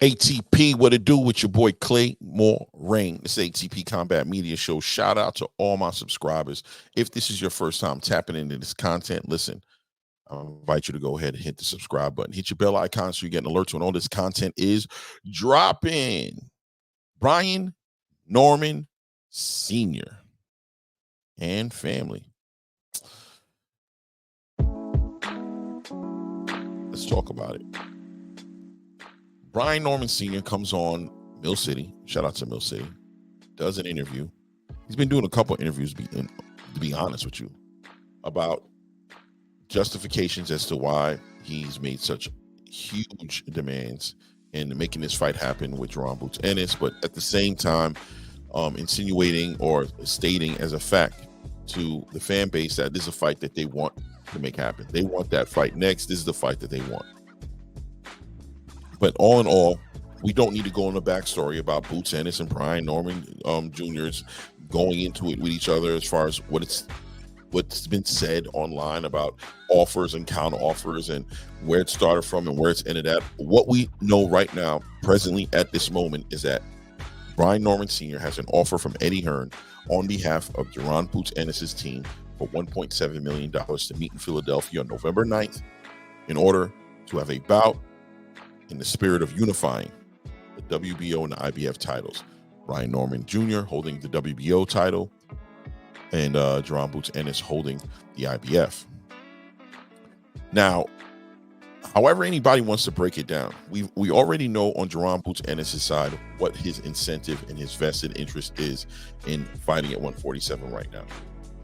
ATP, what it do with your boy Clay More Rain. It's ATP Combat Media Show. Shout out to all my subscribers. If this is your first time tapping into this content, listen, I invite you to go ahead and hit the subscribe button. Hit your bell icon so you get alerts when all this content is dropping. Brian Norman Sr. and family. Let's talk about it. Brian Norman Sr. comes on Mill City. Shout out to Mill City. Does an interview. He's been doing a couple of interviews, to be honest with you, about justifications as to why he's made such huge demands in making this fight happen with Jaron Boots Ennis, but at the same time, insinuating or stating as a fact to the fan base that this is a fight that they want to make happen. They want that fight next. This is the fight that they want. But all in all, we don't need to go on the backstory about Boots Ennis and Brian Norman Jr.'s going into it with each other as far as what's been said online about offers and counter offers and where it started from and where it's ended at. What we know right now, presently at this moment, is that Brian Norman Sr. has an offer from Eddie Hearn on behalf of Jaron Boots Ennis' team for $1.7 million to meet in Philadelphia on November 9th in order to have a bout in the spirit of unifying the WBO and the IBF titles. Brian Norman Jr. holding the WBO title and Jaron Boots Ennis holding the IBF. Now, however anybody wants to break it down, we already know on Jaron Boots Ennis' side what his incentive and his vested interest is in fighting at 147 right now.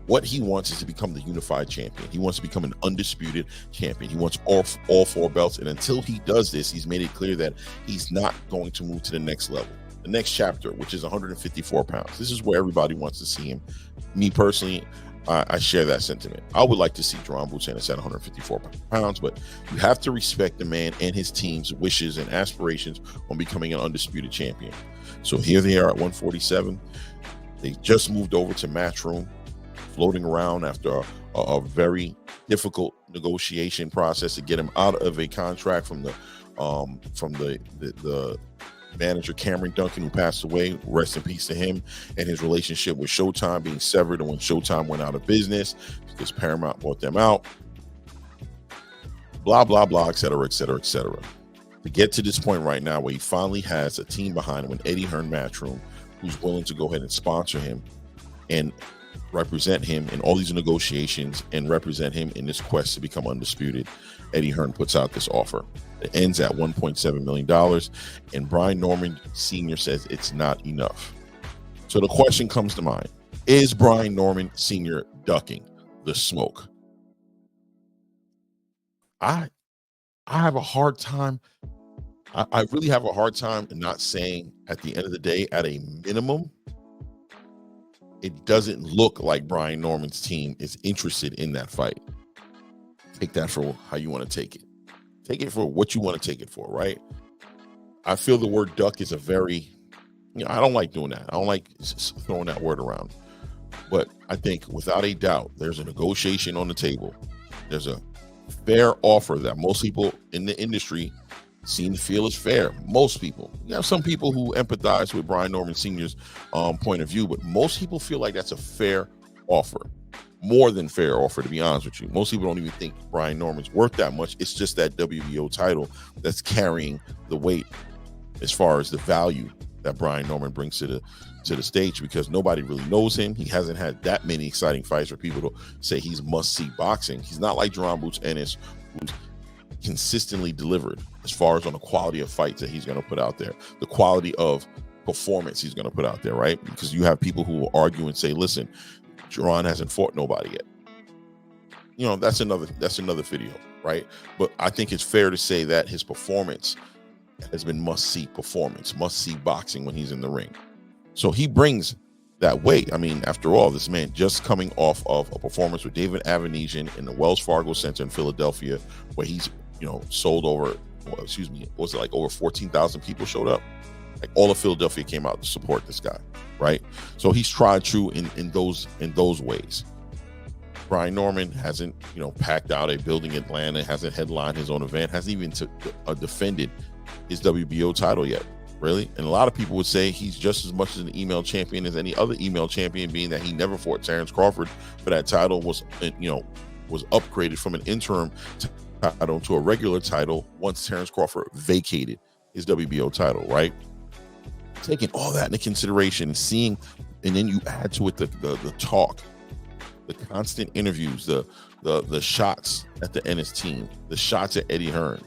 What he wants is to become the unified champion. He wants to become an undisputed champion. He wants all four belts. And until he does this, he's made it clear that he's not going to move to the next level, the next chapter, which is 154 pounds. This is where everybody wants to see him. Me personally, I share that sentiment. I would like to see Jaron Boots Ennis at 154 pounds, but you have to respect the man and his team's wishes and aspirations on becoming an undisputed champion. So here they are at 147. They just moved over to Matchroom, floating around after a very difficult negotiation process to get him out of a contract from the manager Cameron Duncan, who passed away. Rest in peace to him, and his relationship with Showtime being severed, and when Showtime went out of business because Paramount bought them out. Blah blah blah, etc., etc., etc. To get to this point right now, where he finally has a team behind him, an Eddie Hearn Matchroom, who's willing to go ahead and sponsor him and represent him in all these negotiations and represent him in this quest to become undisputed. Eddie Hearn puts out this offer. It ends at $1.7 million, and Brian Norman Sr. says it's not enough. So the question comes to mind: is Brian Norman Sr. ducking the smoke? I have a hard time. I really have a hard time not saying at the end of the day, at a minimum, it doesn't look like Brian Norman's team is interested in that fight. Take that for how you want to take it. Take it for what you want to take it for, right? I feel the word duck is a very, I don't like doing that. I don't like throwing that word around. But I think without a doubt, there's a negotiation on the table. There's a fair offer that most people in the industry seem to feel is fair. Most people. You have some people who empathize with Brian Norman Sr.'s point of view, but most people feel like that's a fair offer. More than fair offer, to be honest with you. Most people don't even think Brian Norman's worth that much. It's just that WBO title that's carrying the weight as far as the value that Brian Norman brings to the stage, because nobody really knows him. He hasn't had that many exciting fights for people to say he's must-see boxing. He's not like Jaron Boots Ennis, who's consistently delivered as far as on the quality of fights that he's going to put out there, the quality of performance he's going to put out there, right? Because you have people who will argue and say, listen, Jaron hasn't fought nobody yet. You know, that's another video, right? But I think it's fair to say that his performance has been must-see performance, must-see boxing when he's in the ring. So he brings that weight. I mean, after all, this man just coming off of a performance with David Avanesian in the Wells Fargo Center in Philadelphia, where he's, sold over, was it like over 14,000 people showed up? Like all of Philadelphia came out to support this guy, right? So he's tried true in those ways. Brian Norman hasn't, packed out a building in Atlanta, hasn't headlined his own event, hasn't even defended his WBO title yet. Really? And a lot of people would say he's just as much as an email champion as any other email champion, being that he never fought Terrence Crawford for that title, was upgraded from an interim title to a regular title once Terrence Crawford vacated his WBO title, right? Taking all that into consideration and seeing, and then you add to it the talk, the constant interviews, the shots at the Ennis team, the shots at Eddie Hearn,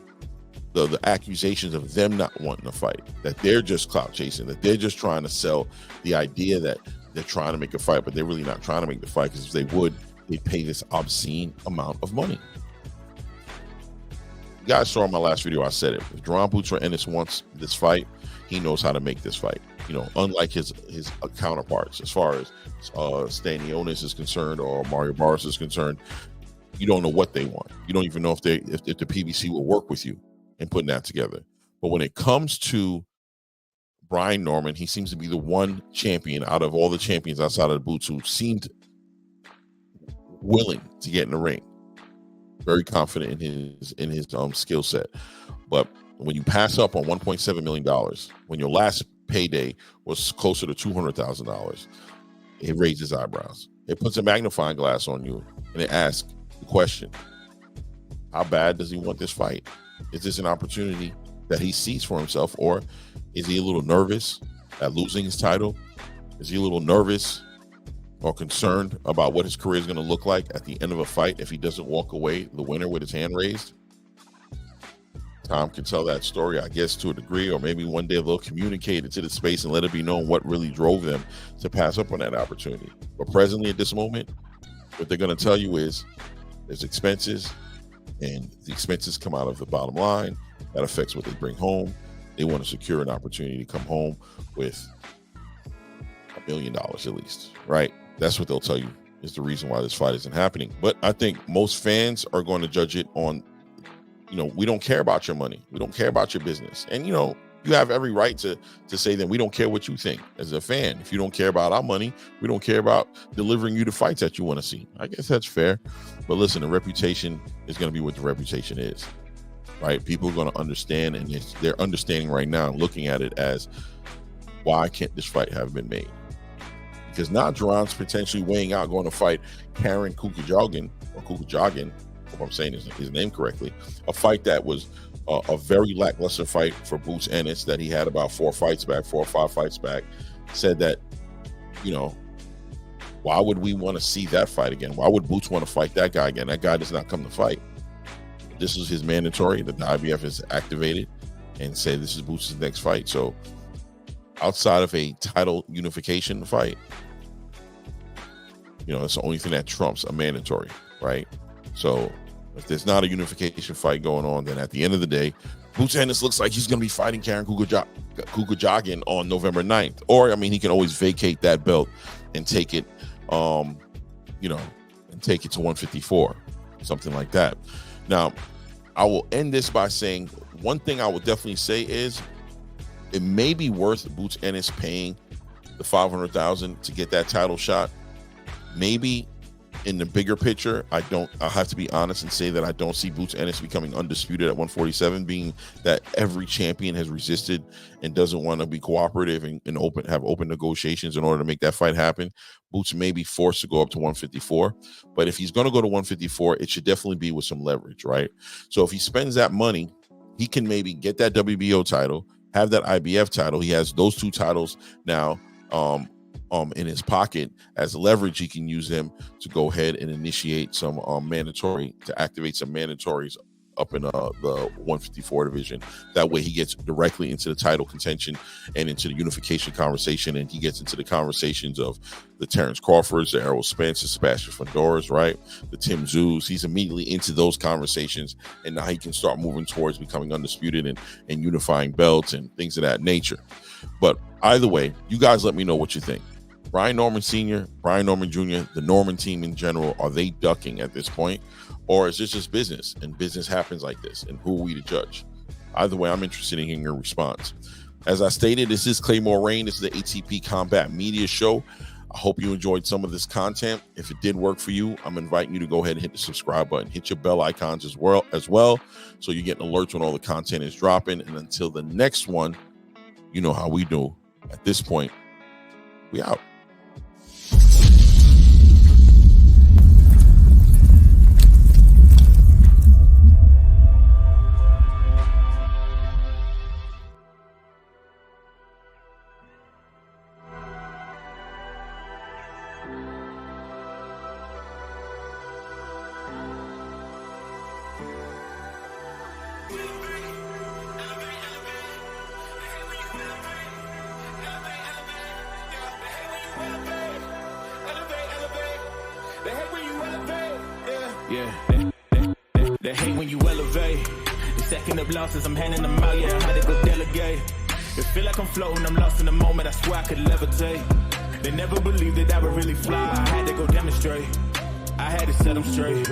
the accusations of them not wanting to fight, that they're just clout chasing, that they're just trying to sell the idea that they're trying to make a fight, but they're really not trying to make the fight, because if they would, they'd pay this obscene amount of money. You guys saw in my last video, I said it. If Jaron Boots Ennis wants this fight, he knows how to make this fight. Unlike his counterparts, as far as Stanionis is concerned or Mario Barros is concerned, you don't know what they want. You don't even know if the PBC will work with you in putting that together. But when it comes to Brian Norman, he seems to be the one champion out of all the champions outside of the Boots who seemed willing to get in the ring. Very confident in his skill set. But when you pass up on $1.7 million, when your last payday was closer to $200,000, it raises eyebrows. It puts a magnifying glass on you, and it asks the question: how bad does he want this fight? Is this an opportunity that he sees for himself, or is he a little nervous at losing his title? Is he a little nervous or concerned about what his career is going to look like at the end of a fight if he doesn't walk away the winner with his hand raised? Tom can tell that story, I guess, to a degree, or maybe one day they'll communicate it to the space and let it be known what really drove them to pass up on that opportunity. But presently, at this moment, what they're going to tell you is there's expenses, and the expenses come out of the bottom line. That affects what they bring home. They want to secure an opportunity to come home with $1 million at least, right? That's what they'll tell you is the reason why this fight isn't happening. But I think most fans are going to judge it on, we don't care about your money. We don't care about your business. And, you have every right to say that we don't care what you think as a fan. If you don't care about our money, we don't care about delivering you the fights that you want to see. I guess that's fair. But listen, the reputation is going to be what the reputation is, right? People are going to understand, and they're understanding right now and looking at it as, why can't this fight have been made? Because now Jaron's potentially weighing out going to fight Karen Kukajagan, if I'm saying his name correctly, a fight that was a very lackluster fight for Boots Ennis that he had about 4 or 5 fights back. Said that, why would we want to see that fight again? Why would Boots want to fight that guy again? That guy does not come to fight. This is his mandatory that the IBF has activated and said this is Boots' next fight. So outside of a title unification fight, it's the only thing that trumps a mandatory, right? So if there's not a unification fight going on, then at the end of the day, Boots Ennis looks like he's going to be fighting Karen Kukajagan on November 9th. Or, he can always vacate that belt and take it, and take it to 154, something like that. Now, I will end this by saying one thing I would definitely say is it may be worth Boots Ennis paying the $500,000 to get that title shot. Maybe in the bigger picture, I have to be honest and say that I don't see Boots Ennis becoming undisputed at 147, being that every champion has resisted and doesn't want to be cooperative and have open negotiations in order to make that fight happen. Boots may be forced to go up to 154, but if he's going to go to 154, it should definitely be with some leverage, right? So if he spends that money, he can maybe get that WBO title, have that IBF title. He has those 2 titles now in his pocket as leverage. He can use them to go ahead and initiate some activate some mandatories up in the 154 division. That way he gets directly into the title contention and into the unification conversation, and he gets into the conversations of the Terrence Crawfords, the Errol Spence, the Sebastian Fondoras, right? The Tim Zoos. He's immediately into those conversations, and now he can start moving towards becoming undisputed and unifying belts and things of that nature. But either way, you guys let me know what you think. Brian Norman Sr., Brian Norman Jr., the Norman team in general, are they ducking at this point? Or is this just business, and business happens like this, and who are we to judge? Either way, I'm interested in hearing your response. As I stated, this is Claymore Rain. This is the ATP Combat Media Show. I hope you enjoyed some of this content. If it did work for you, I'm inviting you to go ahead and hit the subscribe button, hit your bell icons as well, so you're getting alerts when all the content is dropping. And until the next one, you know how we do. At this point, we out. They hate when you elevate. The second of losses, I'm handing them out, yeah, I had to go delegate. It feel like I'm floating, I'm lost in the moment, I swear I could levitate. They never believed that I would really fly, I had to go demonstrate. I had to set them straight.